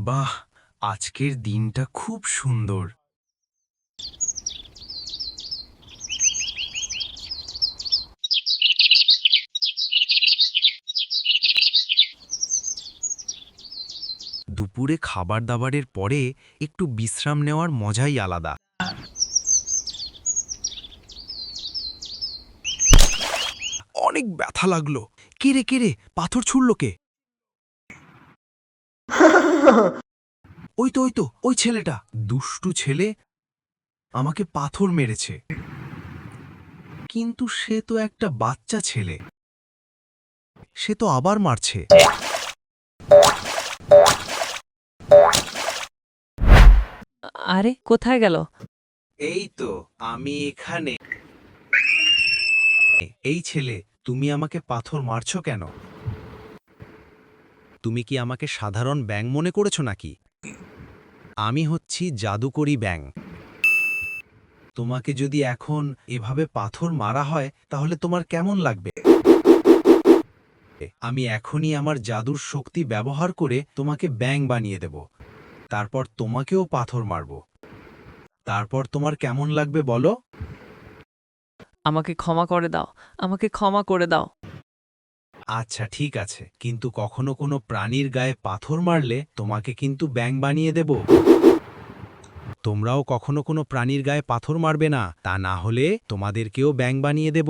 বাহ, আজকের দিনটা খুব সুন্দর। দুপুরে খাবার দাবারের পরে একটু বিশ্রাম নেওয়ার মজাই আলাদা। অনেক ব্যথা লাগলো। কে রে পাথর ছুড়ল কে? ওই তো ওই ছেলেটা, দুষ্টু ছেলে আমাকে পাথর মেরেছে। কিন্তু সে তো একটা বাচ্চা ছেলে, সে তো আবার মারছে। আরে কোথায় গেল? এই তো আমি এখানে। এই ছেলে, তুমি আমাকে পাথর মারছো কেন? তুমি কি আমাকে সাধারণ ব্যাঙ মনে করেছো নাকি? আমি হচ্ছি জাদুকরি ব্যাঙ। তোমাকে যদি এখন এভাবে পাথর মারা হয় তাহলে তোমার কেমন লাগবে? আমি এখনই আমার জাদুর শক্তি ব্যবহার করে তোমাকে ব্যাঙ বানিয়ে দেব। তারপর তোমাকেও পাথর মারব। তারপর তোমার কেমন লাগবে বলো? আমাকে ক্ষমা করে দাও, আমাকে ক্ষমা করে দাও। আচ্ছা ঠিক আছে, কিন্তু কখনো কোনো প্রাণীর গায়ে পাথর মারলে তোমাকে কিন্তু ব্যাঙ বানিয়ে দেব। তোমরাও কখনো কোনো প্রাণীর গায়ে পাথর মারবে না, তা না হলে তোমাদেরকেও ব্যাঙ বানিয়ে দেব।